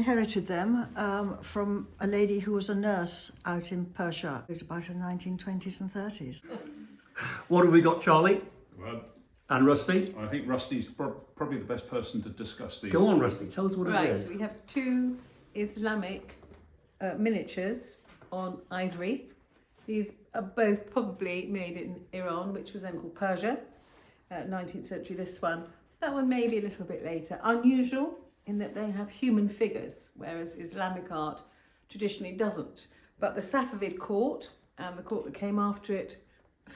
inherited them from a lady who was a nurse out in Persia. It was about the 1920s and 30s. What have we got, Charlie? Well, And Rusty? I think Rusty's probably the best person to discuss these. Go on, Rusty, tell us what it is. Right, we have two Islamic miniatures on ivory. These are both probably made in Iran, which was then called Persia, 19th century, this one. That one may be a little bit later. Unusual in that they have human figures, whereas Islamic art traditionally doesn't. But the Safavid court and the court that came after it,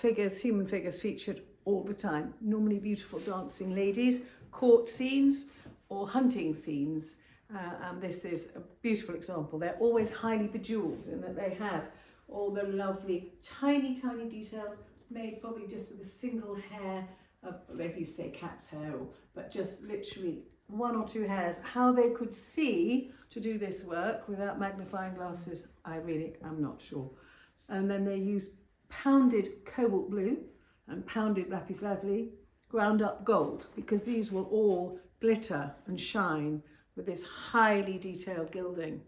human figures featured all the time. Normally beautiful dancing ladies, court scenes or hunting scenes. And this is a beautiful example. They're always highly bejeweled in that they have all the lovely tiny details made probably just with a single hair of, if you say cat's hair, but just literally one or two hairs. How they could see to do this work without magnifying glasses, I really am not sure. And then they use pounded cobalt blue and pounded lapis lazuli, ground up gold, because these will all glitter and shine with this highly detailed gilding.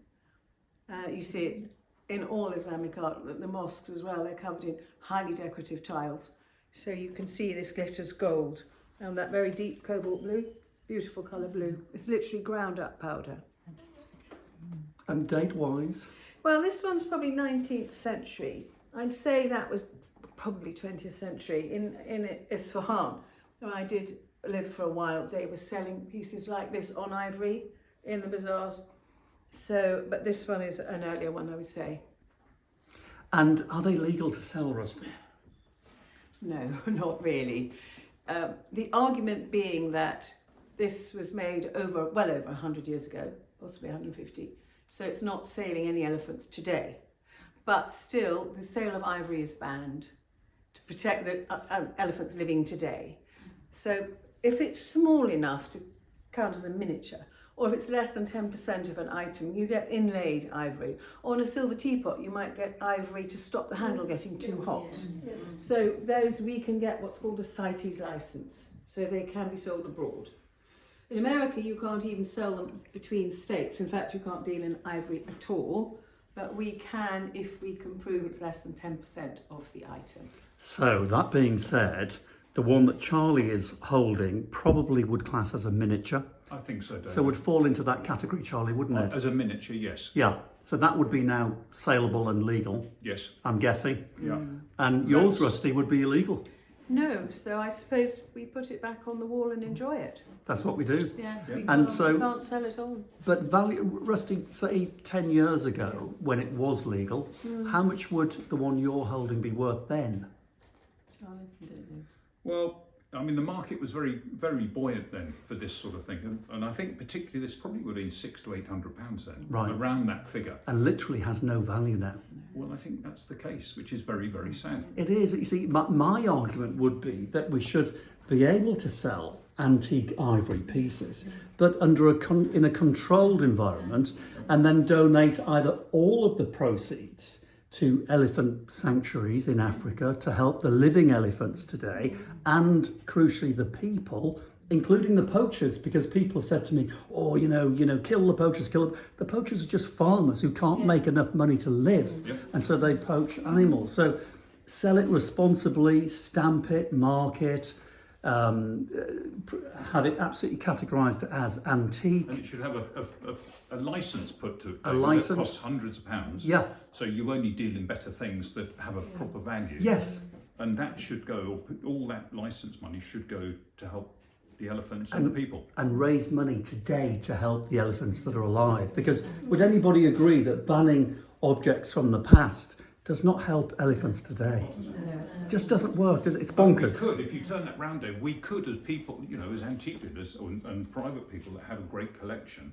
You see it in all Islamic art, the mosques as well, they're covered in highly decorative tiles. So you can see this glitters gold and that very deep cobalt blue, beautiful colour blue. It's literally ground up powder. And date-wise? Well, this one's probably 19th century. I'd say that was probably 20th century. In Isfahan, where I did live for a while, they were selling pieces like this on ivory in the bazaars. So, but this one is an earlier one, I would say. And are they legal to sell, Rusty? No, not really. The argument being that this was made well over 100 years ago, possibly 150. So it's not saving any elephants today. But still, the sale of ivory is banned to protect the elephants living today. So if it's small enough to count as a miniature, or if it's less than 10% of an item, you get inlaid ivory. Or in a silver teapot, you might get ivory to stop the handle getting too hot. So those we can get what's called a CITES license, so they can be sold abroad. In America, you can't even sell them between states. In fact, you can't deal in ivory at all, but we can if we can prove it's less than 10% of the item. So, that being said, the one that Charlie is holding probably would class as a miniature. I think so, David. So would fall into that category, Charlie, wouldn't it? As a miniature, yes. Yeah, so that would be now saleable and legal, Yes. I'm guessing. Yeah. And yours, That's- Rusty, would be illegal. No, so I suppose we put it back on the wall and enjoy it. That's what we do. Yes, Yeah. we And can't, so- we can't sell it on. But Rusty, say 10 years ago, when it was legal, how much would the one you're holding be worth then? Charlie, I don't know. Well, I mean, the market was very buoyant then for this sort of thing, and I think particularly this probably would have been £600 to £800 then, Right. around that figure. And literally has no value now. Well, I think that's the case, which is very sad. It is. You see, my argument would be that we should be able to sell antique ivory pieces, but in a controlled environment, and then donate either all of the proceeds to elephant sanctuaries in Africa to help the living elephants today, and crucially the people, including the poachers, because people have said to me, oh, kill the poachers, kill them. The poachers are just farmers who can't make enough money to live, and so they poach animals. So sell it responsibly, stamp it, mark it, have it absolutely categorised as antique. And it should have a license put to it. A license? That costs hundreds of pounds. Yeah. So you only deal in better things that have a proper value. Yes. And that should go, all that license money should go to help the elephants and the people. And raise money today to help the elephants that are alive. Because would anybody agree that banning objects from the past does not help elephants today? It just doesn't work, does it? It's bonkers. We could, if you turn that round, Dave, we could, as people, as antique dealers and private people that have a great collection,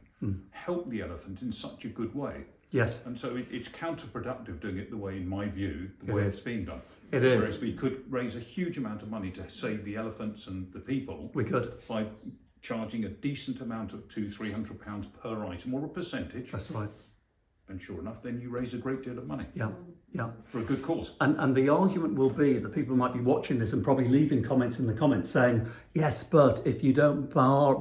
help the elephant in such a good way. Yes. And so it's counterproductive doing it the way, in my view, the way it's being done. It is. Whereas we could raise a huge amount of money to save the elephants and the people. We could. By charging a decent amount of £200-300 per item, or a percentage. That's right. And sure enough, then you raise a great deal of money. Yeah. For a good cause. And the argument will be that people might be watching this and probably leaving comments in the comments saying, yes, but if you don't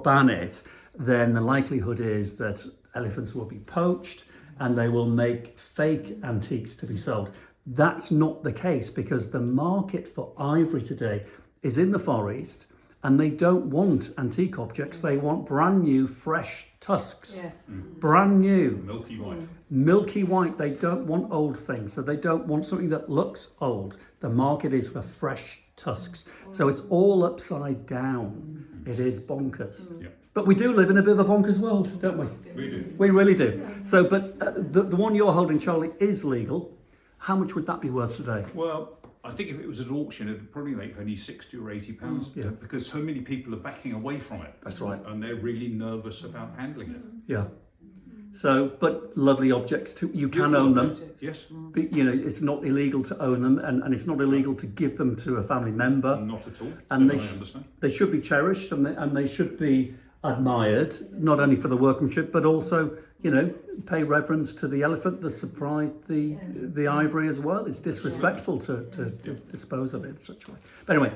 ban it, then the likelihood is that elephants will be poached and they will make fake antiques to be sold. That's not the case, because the market for ivory today is in the Far East, and they don't want antique objects. They want brand new, fresh tusks. Yes. Brand new. Milky white. Milky white. They don't want old things. So they don't want something that looks old. The market is for fresh tusks. So it's all upside down. It is bonkers. Yeah. But we do live in a bit of a bonkers world, don't we? We do. We really do. So, but the one you're holding, Charlie, is legal. How much would that be worth today? Well, I think if it was at auction, it'd probably make only £60 or £80 Yeah. because so many people are backing away from it. That's right. And they're really nervous about handling it. Yeah. So, but lovely objects too. You can own them. Yes, But, you know, it's not illegal to own them, and it's not illegal to give them to a family member. not at all. And I they understand. they should be cherished, and they should be admired, not only for the workmanship, but also, you know, pay reverence to the elephant that supplied the ivory as well. It's disrespectful to dispose of it in such a way. But anyway,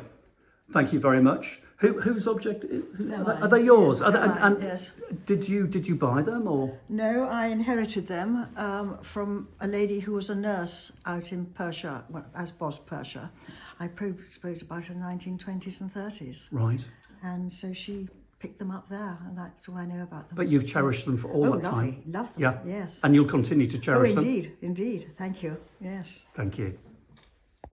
thank you very much. Whose object? Are they yours? Yes, Are they, they're mine, and yes. did you buy them or? No, I inherited them from a lady who was a nurse out in Persia, well, as was Persia. I suppose about the 1920s and 30s. Right. And so she picked them up there, and that's all I know about them. But you've cherished them for all that lovely, time. love them. Yeah. Yes. And you'll continue to cherish them. Indeed. Thank you. Yes. Thank you.